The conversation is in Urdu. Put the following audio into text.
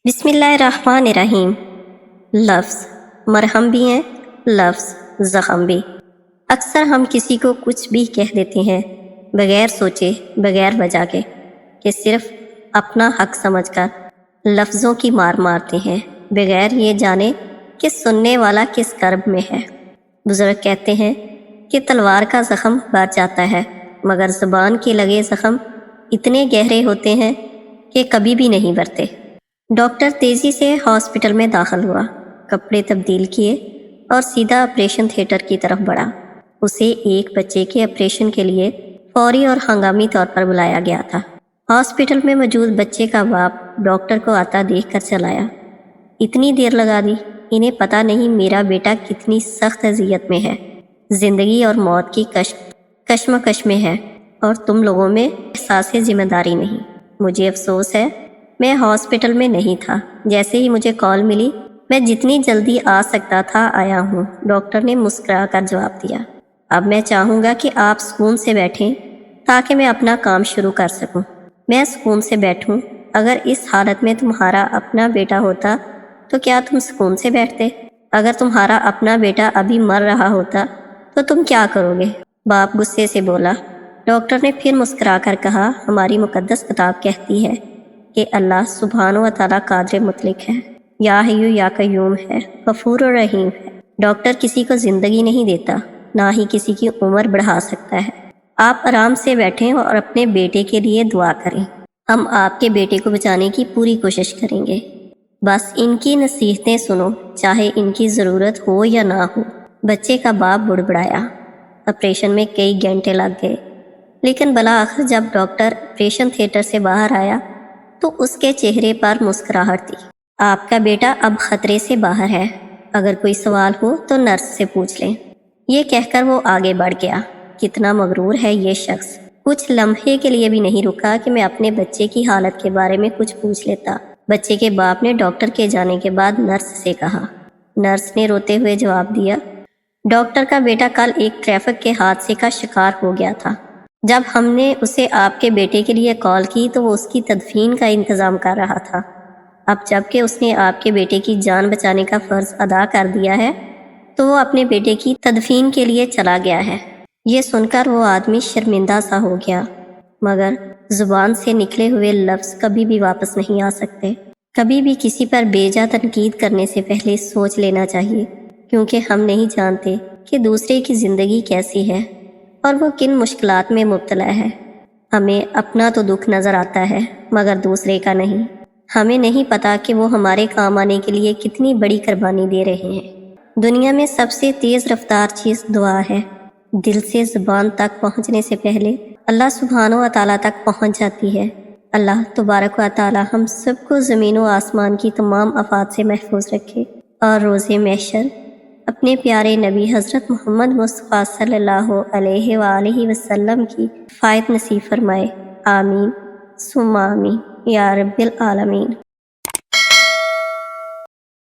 بسم اللہ الرحمن الرحیم۔ لفظ مرہم بھی ہیں، لفظ زخم بھی۔ اکثر ہم کسی کو کچھ بھی کہہ دیتے ہیں بغیر سوچے، بغیر وجہ کے، کہ صرف اپنا حق سمجھ کر لفظوں کی مار مارتے ہیں، بغیر یہ جانے کہ سننے والا کس کرب میں ہے۔ بزرگ کہتے ہیں کہ تلوار کا زخم بھر جاتا ہے، مگر زبان کے لگے زخم اتنے گہرے ہوتے ہیں کہ کبھی بھی نہیں بھرتے۔ ڈاکٹر تیزی سے ہاسپٹل میں داخل ہوا، کپڑے تبدیل کیے اور سیدھا آپریشن تھیٹر کی طرف بڑھا۔ اسے ایک بچے کے آپریشن کے لیے فوری اور ہنگامی طور پر بلایا گیا تھا۔ ہاسپٹل میں موجود بچے کا باپ ڈاکٹر کو آتا دیکھ کر چلایا، اتنی دیر لگا دی، انہیں پتہ نہیں میرا بیٹا کتنی سخت اذیت میں ہے، زندگی اور موت کی کشمکش میں ہے، اور تم لوگوں میں احساس ذمہ داری نہیں۔ مجھے افسوس ہے میں ہاسپٹل میں نہیں تھا، جیسے ہی مجھے کال ملی میں جتنی جلدی آ سکتا تھا آیا ہوں، ڈاکٹر نے مسکرا کر جواب دیا۔ اب میں چاہوں گا کہ آپ سکون سے بیٹھیں تاکہ میں اپنا کام شروع کر سکوں۔ میں سکون سے بیٹھوں؟ اگر اس حالت میں تمہارا اپنا بیٹا ہوتا تو کیا تم سکون سے بیٹھتے؟ اگر تمہارا اپنا بیٹا ابھی مر رہا ہوتا تو تم کیا کرو گے؟ باپ غصے سے بولا۔ ڈاکٹر نے پھر مسکرا کر کہا، ہماری مقدس کتاب کہتی ہے کہ اللہ سبحانہ و تعالیٰ قادر مطلق ہے، یا حیو یا قیوم ہے، غفور و رحیم ہے۔ ڈاکٹر کسی کو زندگی نہیں دیتا، نہ ہی کسی کی عمر بڑھا سکتا ہے۔ آپ آرام سے بیٹھیں اور اپنے بیٹے کے لیے دعا کریں۔ ہم آپ کے بیٹے کو بچانے کی پوری کوشش کریں گے، بس ان کی نصیحتیں سنو، چاہے ان کی ضرورت ہو یا نہ ہو۔ بچے کا باپ بڑبڑایا۔ آپریشن میں کئی گھنٹے لگ گئے، لیکن بالآخر جب ڈاکٹر آپریشن تھیٹر سے باہر آیا تو اس کے چہرے پر مسکراہٹ تھی۔ آپ کا بیٹا اب خطرے سے باہر ہے، اگر کوئی سوال ہو تو نرس سے پوچھ لیں۔ یہ کہہ کر وہ آگے بڑھ گیا۔ کتنا مغرور ہے یہ شخص، کچھ لمحے کے لیے بھی نہیں رکا کہ میں اپنے بچے کی حالت کے بارے میں کچھ پوچھ لیتا۔ بچے کے باپ نے ڈاکٹر کے جانے کے بعد نرس سے کہا۔ نرس نے روتے ہوئے جواب دیا، ڈاکٹر کا بیٹا کل ایک ٹریفک کے حادثے کا شکار ہو گیا تھا۔ جب ہم نے اسے آپ کے بیٹے کے لیے کال کی تو وہ اس کی تدفین کا انتظام کر رہا تھا۔ اب جب کہ اس نے آپ کے بیٹے کی جان بچانے کا فرض ادا کر دیا ہے تو وہ اپنے بیٹے کی تدفین کے لیے چلا گیا ہے۔ یہ سن کر وہ آدمی شرمندہ سا ہو گیا، مگر زبان سے نکلے ہوئے لفظ کبھی بھی واپس نہیں آ سکتے۔ کبھی بھی کسی پر بیجا تنقید کرنے سے پہلے سوچ لینا چاہیے، کیونکہ ہم نہیں جانتے کہ دوسرے کی زندگی کیسی ہے اور وہ کن مشکلات میں مبتلا ہے۔ ہمیں اپنا تو دکھ نظر آتا ہے مگر دوسرے کا نہیں۔ ہمیں نہیں پتا کہ وہ ہمارے کام آنے کے لیے کتنی بڑی قربانی دے رہے ہیں۔ دنیا میں سب سے تیز رفتار چیز دعا ہے۔ دل سے زبان تک پہنچنے سے پہلے اللہ سبحانہ و تعالیٰ تک پہنچ جاتی ہے۔ اللہ تبارک و تعالیٰ ہم سب کو زمین و آسمان کی تمام آفات سے محفوظ رکھے اور روز محشر اپنے پیارے نبی حضرت محمد مصطفیٰ صلی اللہ علیہ وآلہ وسلم کی شفاعت نصیب فرمائے۔ آمین ثم آمین یا رب العالمین۔